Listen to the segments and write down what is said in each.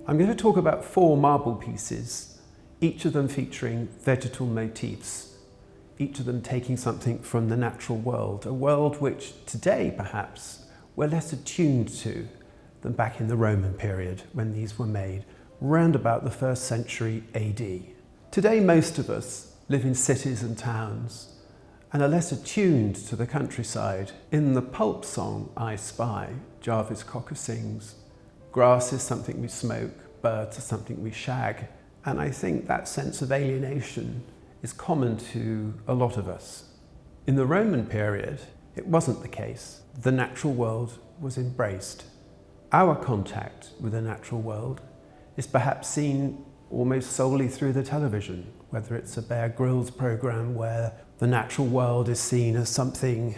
I'm going to talk about 4 marble pieces, each of them featuring vegetal motifs, each of them taking something from the natural world, a world which today perhaps we're less attuned to than back in the Roman period when these were made, round about the 1st century AD. Today most of us live in cities and towns and are less attuned to the countryside. In the pulp song I Spy, Jarvis Cocker sings, "Grass is something we smoke, birds are something we shag." And I think that sense of alienation is common to a lot of us. In the Roman period, it wasn't the case. The natural world was embraced. Our contact with the natural world is perhaps seen almost solely through the television, whether it's a Bear Grylls program where the natural world is seen as something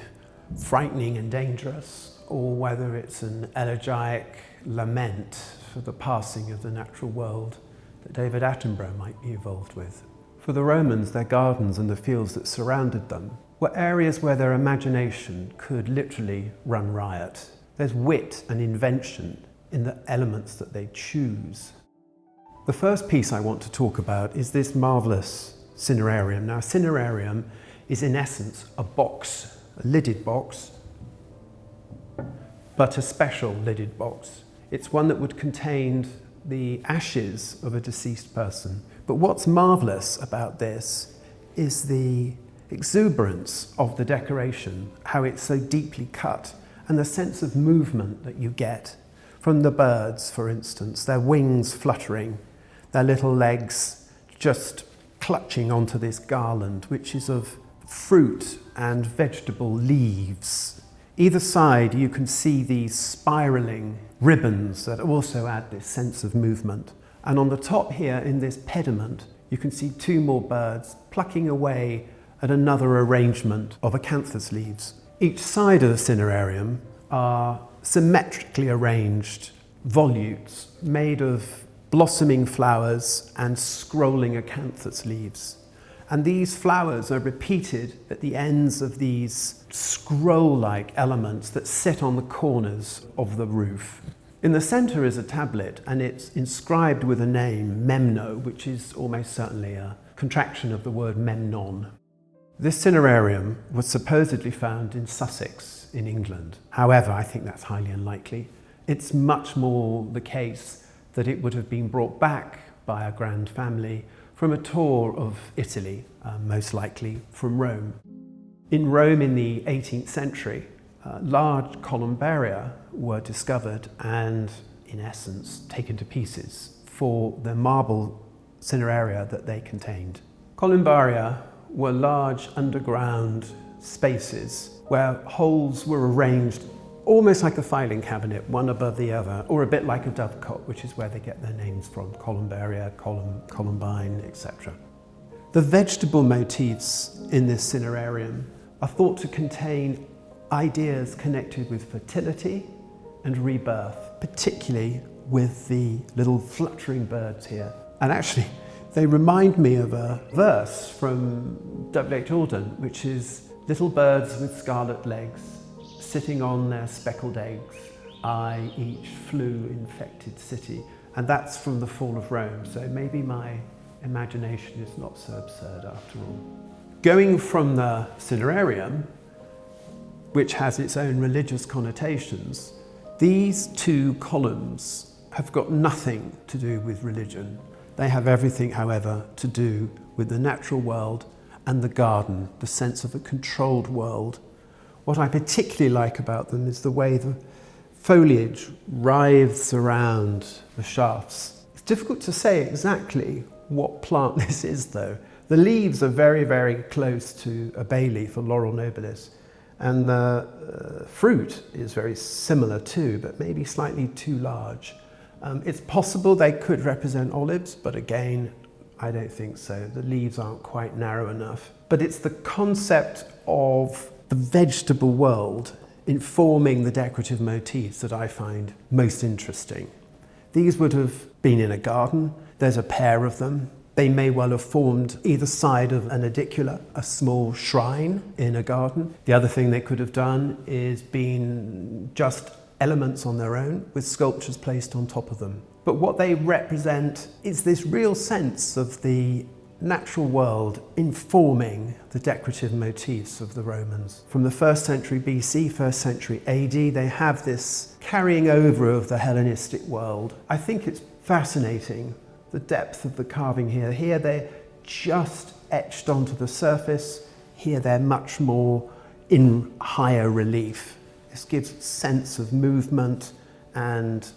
frightening and dangerous, or whether it's an elegiac lament for the passing of the natural world that David Attenborough might be involved with. For the Romans, their gardens and the fields that surrounded them were areas where their imagination could literally run riot. There's wit and invention in the elements that they choose. The first piece I want to talk about is this marvellous cinerarium. Now, a cinerarium is in essence a box, a lidded box, but a special lidded box. It's one that would contain the ashes of a deceased person. But what's marvellous about this is the exuberance of the decoration, how it's so deeply cut, and the sense of movement that you get from the birds, for instance, their wings fluttering, their little legs just clutching onto this garland, which is of fruit and vegetable leaves. Either side you can see these spiralling ribbons that also add this sense of movement. And on the top here in this pediment, you can see 2 more birds plucking away at another arrangement of acanthus leaves. Each side of the cinerarium are symmetrically arranged volutes made of blossoming flowers and scrolling acanthus leaves. And these flowers are repeated at the ends of these scroll-like elements that sit on the corners of the roof. In the centre is a tablet, and it's inscribed with a name, MEMNO, which is almost certainly a contraction of the word memnon. This cinerarium was supposedly found in Sussex in England. However, I think that's highly unlikely. It's much more the case that it would have been brought back by a grand family from a tour of Italy, most likely from Rome. In Rome in the 18th century, large columbaria were discovered and, in essence, taken to pieces for the marble cineraria that they contained. Columbaria were large underground spaces where holes were arranged almost like a filing cabinet, one above the other, or a bit like a dovecot, which is where they get their names from, columbaria, columbine, etc. The vegetable motifs in this cinerarium are thought to contain ideas connected with fertility and rebirth, particularly with the little fluttering birds here. And actually, they remind me of a verse from W.H. Auden, which is "Little birds with scarlet legs, sitting on their speckled eggs, I each flu-infected city." And that's from the fall of Rome, so maybe my imagination is not so absurd after all. Going from the cinerarium, which has its own religious connotations, these 2 columns have got nothing to do with religion. They have everything, however, to do with the natural world and the garden, the sense of a controlled world. What I particularly like about them is the way the foliage writhes around the shafts. It's difficult to say exactly what plant this is, though. The leaves are very, very close to a bay leaf, a laurel nobilis, and the fruit is very similar too, but maybe slightly too large. It's possible they could represent olives, but again, I don't think so. The leaves aren't quite narrow enough. But it's the concept of the vegetable world informing the decorative motifs that I find most interesting. These would have been in a garden. There's a pair of them. They may well have formed either side of an edicula, a small shrine in a garden. The other thing they could have done is been just elements on their own with sculptures placed on top of them. But what they represent is this real sense of the natural world informing the decorative motifs of the Romans. From the 1st century BC, 1st century AD, they have this carrying over of the Hellenistic world. I think it's fascinating, the depth of the carving here. Here they're just etched onto the surface. Here they're much more in higher relief. This gives a sense of movement and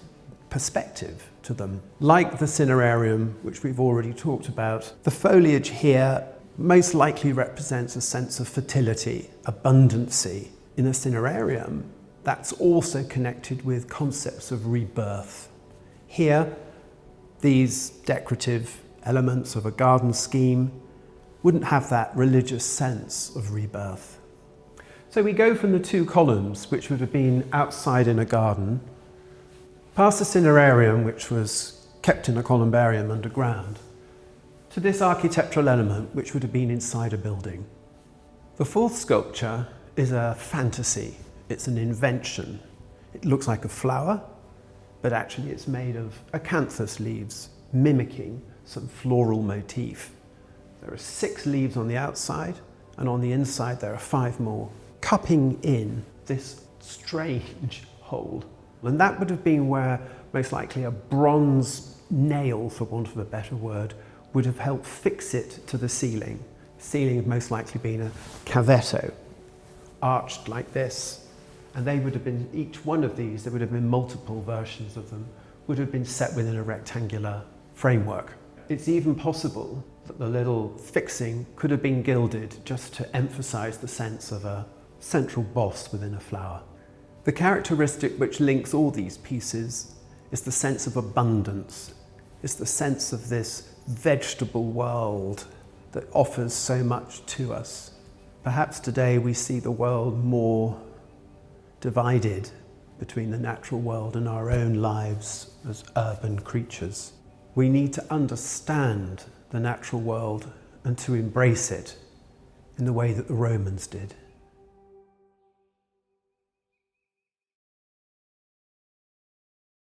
perspective to them. Like the cinerarium, which we've already talked about, the foliage here most likely represents a sense of fertility, abundancy. In a cinerarium, that's also connected with concepts of rebirth. Here, these decorative elements of a garden scheme wouldn't have that religious sense of rebirth. So we go from the 2 columns, which would have been outside in a garden, past the cinerarium, which was kept in a columbarium underground, to this architectural element, which would have been inside a building. The 4th sculpture is a fantasy. It's an invention. It looks like a flower, but actually it's made of acanthus leaves, mimicking some floral motif. There are 6 leaves on the outside, and on the inside there are 5 more, cupping in this strange hole. And that would have been where most likely a bronze nail, for want of a better word, would have helped fix it to the ceiling. The ceiling had most likely been a cavetto, arched like this. And they would have been, each one of these, there would have been multiple versions of them, would have been set within a rectangular framework. It's even possible that the little fixing could have been gilded just to emphasize the sense of a central boss within a flower. The characteristic which links all these pieces is the sense of abundance. It's the sense of this vegetable world that offers so much to us. Perhaps today we see the world more divided between the natural world and our own lives as urban creatures. We need to understand the natural world and to embrace it in the way that the Romans did.